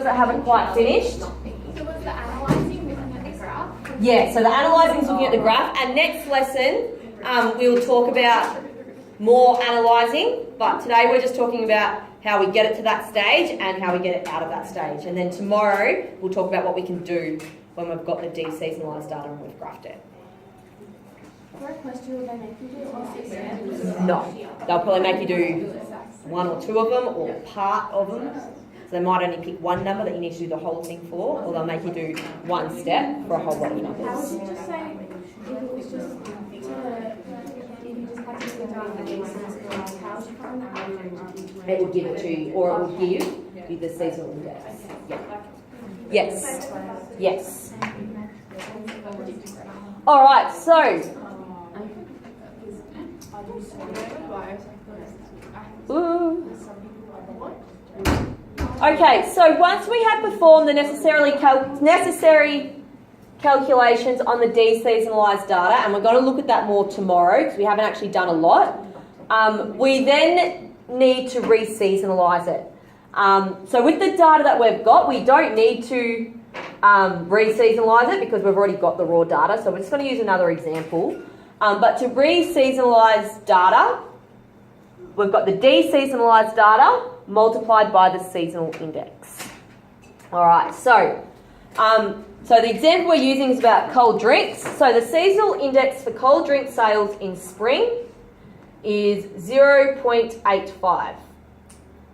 that haven't quite finished. So was the analysing looking at the graph? Yeah, so the analysing is looking at the graph, and next lesson we'll talk about more analysing, but today we're just talking about how we get it to that stage and how we get it out of that stage. And then tomorrow we'll talk about what we can do when we've got the deseasonalised data and we've graphed it. For a question, would they make you do all 6 steps? No, they'll probably make you do one or two of them or part of them. So they might only pick one number that you need to do the whole thing for, or they'll make you do one step for a whole lot of How numbers. would you just say if it was just if you just had to sit down and deseasonalise, how would you find the average? It will give it to you, or it will give you the seasonal index. Yeah. Yes. Yes. All right. So. Ooh. Okay, so once we have performed the necessary calculations on the deseasonalised data, and we're going to look at that more tomorrow because we haven't actually done a lot, we then need to reseasonalise it. So with the data that we've got, we don't need to reseasonalise it because we've already got the raw data, so we're just going to use another example. But to reseasonalise data, we've got the deseasonalised data multiplied by the seasonal index. All right, so the example we're using is about cold drinks. So the seasonal index for cold drink sales in spring is 0.85.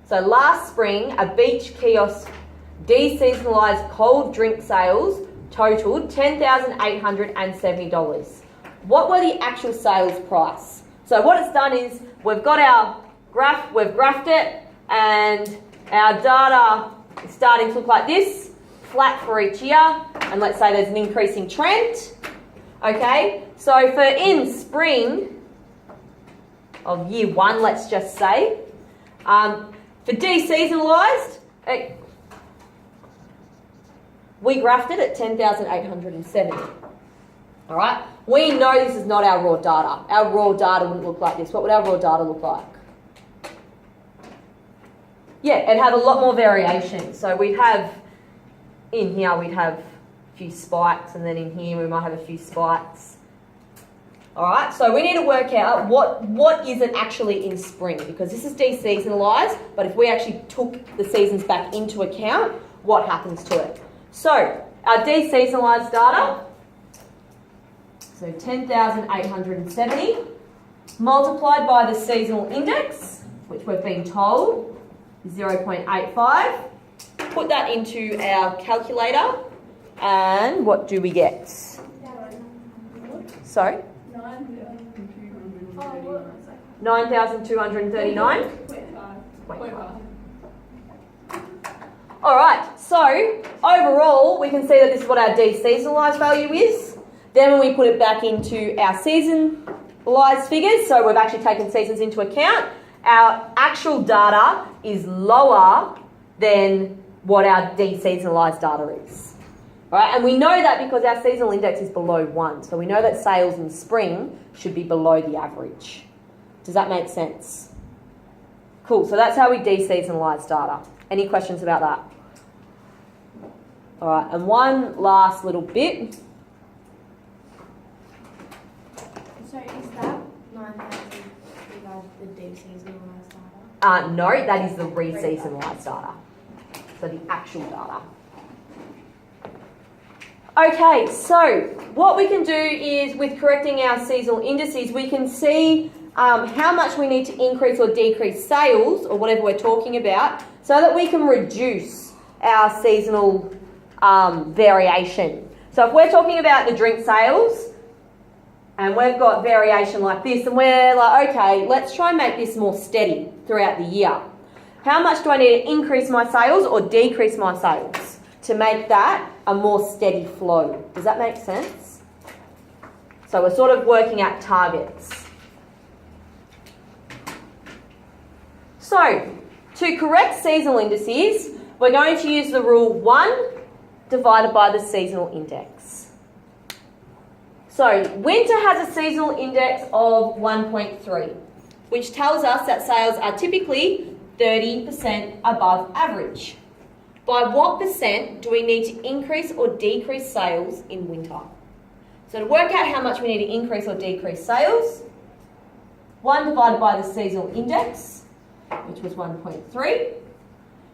So last spring, a beach kiosk deseasonalised cold drink sales totaled $10,870. What were the actual sales price? So what it's done is we've got our graph, we've graphed it, and our data is starting to look like this, flat for each year, and let's say there's an increasing trend. Okay, so for in spring of year 1, let's just say, for deseasonalised, we graphed it at 10,870. All right, we know this is not our raw data. Our raw data wouldn't look like this. What would our raw data look like? Yeah, it'd have a lot more variation. So we'd have, in here we'd have a few spikes, and then in here we might have a few spikes. All right, so we need to work out what is it actually in spring, because this is deseasonalised, but if we actually took the seasons back into account, what happens to it? So our deseasonalised data, so 10,870 multiplied by the seasonal index, which we've been told is 0.85. Put that into our calculator, and what do we get? Sorry? 9,239. All right, so overall we can see that this is what our deseasonalised value is. Then when we put it back into our seasonalised figures, so we've actually taken seasons into account, our actual data is lower than what our deseasonalised data is. All right, and we know that because our seasonal index is below 1. So we know that sales in spring should be below the average. Does that make sense? Cool, so that's how we deseasonalise data. Any questions about that? All right, and one last little bit. So is that 9,000 the deseasonalised data? No, that is the reseasonalised data. So the actual data. Okay, so what we can do is with correcting our seasonal indices, we can see how much we need to increase or decrease sales, or whatever we're talking about, so that we can reduce our seasonal variation. So if we're talking about the drink sales, and we've got variation like this, and we're like, okay, let's try and make this more steady throughout the year. How much do I need to increase my sales or decrease my sales to make that a more steady flow? Does that make sense? So we're sort of working out targets. So to correct seasonal indices, we're going to use the rule 1 divided by the seasonal index. So winter has a seasonal index of 1.3, which tells us that sales are typically 30% above average. by what percent do we need to increase or decrease sales in winter? So to work out how much we need to increase or decrease sales, 1 divided by the seasonal index, which was 1.3.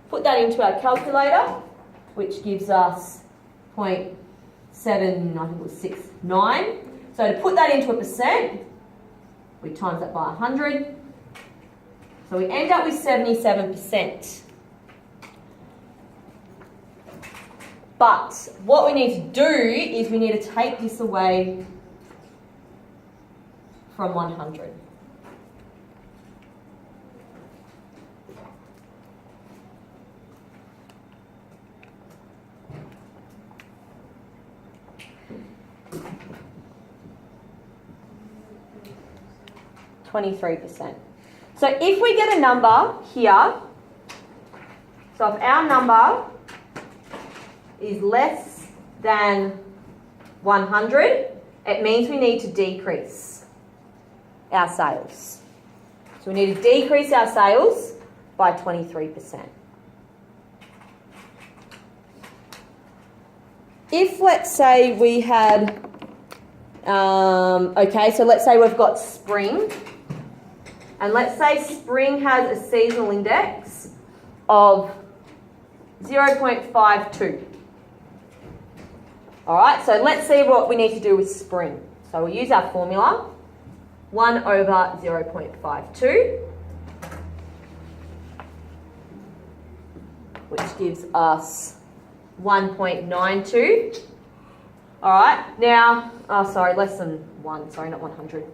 Put that into our calculator, which gives us 0.7, I think it was 69. So to put that into a percent, we times that by 100. So we end up with 77%. But what we need to do is we need to take this away from 100. %. So if we get a number here, so if our number is less than 100, it means we need to decrease our sales. So we need to decrease our sales by 23%. If, let's say, we had, okay, so let's say we've got spring, and let's say spring has a seasonal index of 0.52. All right, so let's see what we need to do with spring. So we'll use our formula, 1 over 0.52, which gives us 1.92. All right, now, less than 1, sorry, not 100.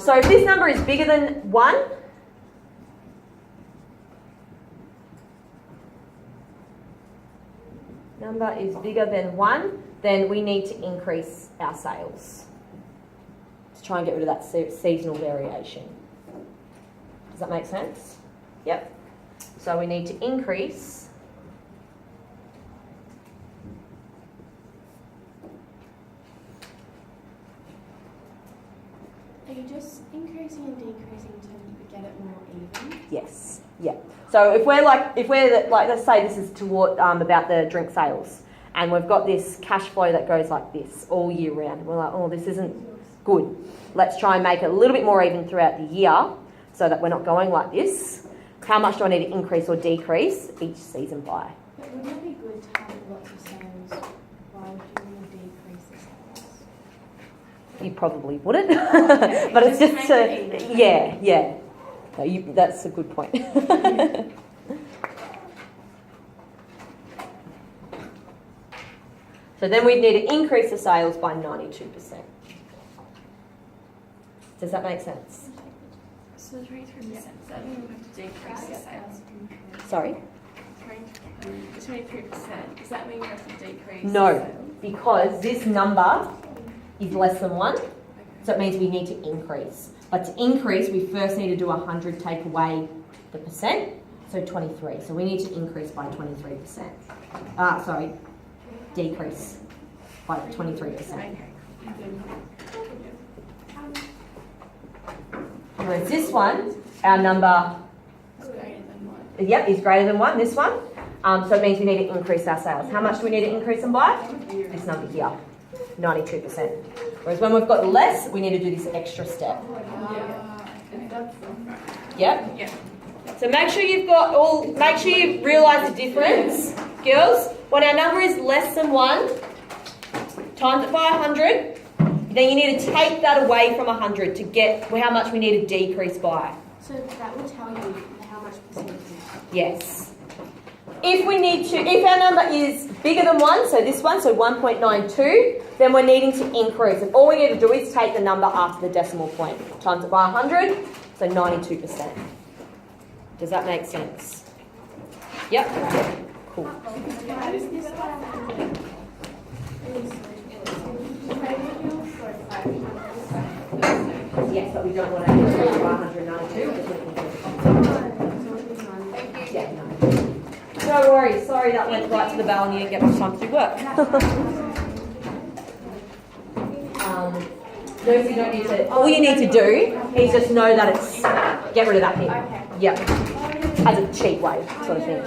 So if this number is bigger than 1, number is bigger than 1, then we need to increase our sales to try and get rid of that seasonal variation. Does that make sense? Yep. So we need to increase Are you just increasing and decreasing to get it more even? Yes. Yeah. So if we're like, let's say this is toward about the drink sales, and we've got this cash flow that goes like this all year round. We're like, oh, this isn't good. Let's try and make it a little bit more even throughout the year, so that we're not going like this. How much do I need to increase or decrease each season by? But wouldn't it be good to have lots of sales? Why would you want to decrease the sales? You probably wouldn't, Okay, but it's just make to, it even. yeah. No, that's a good point. So then we'd need to increase the sales by 92%. Does that make sense? So 23%, does that mean we have to decrease the sales? Sorry? 23%, does that mean we have to decrease No, the sales? because this number is less than 1, Okay. so it means we need to increase. But to increase, we first need to do 100 take away the percent, so 23. So we need to increase by 23%. Decrease by 23%. Okay. Whereas this one, our number, It's greater than 1. is greater than 1, this one. So it means we need to increase our sales. How much do we need to increase them by? This number here, 92%. Whereas when we've got less, we need to do this extra step. Yep. Yeah. So make sure you realise the difference, girls. When our number is less than 1, times it by 100, then you need to take that away from 100 to get how much we need to decrease by. So that will tell you how much percentage. Yes. If our number is bigger than 1, so this one, so 1.92, then we're needing to increase. And all we need to do is take the number after the decimal point, times it by 100, so 92%. Does that make sense? Yep. Cool. How does this one is revenue for 500? Yes, but we don't want to increase it by 192. Yeah, no. No worries. Sorry that went right to the bell and you didn't get much time to do work. No, you don't need to. All you need to do is just know that it's get rid of that bit. Yep. As a cheap way, sort of thing.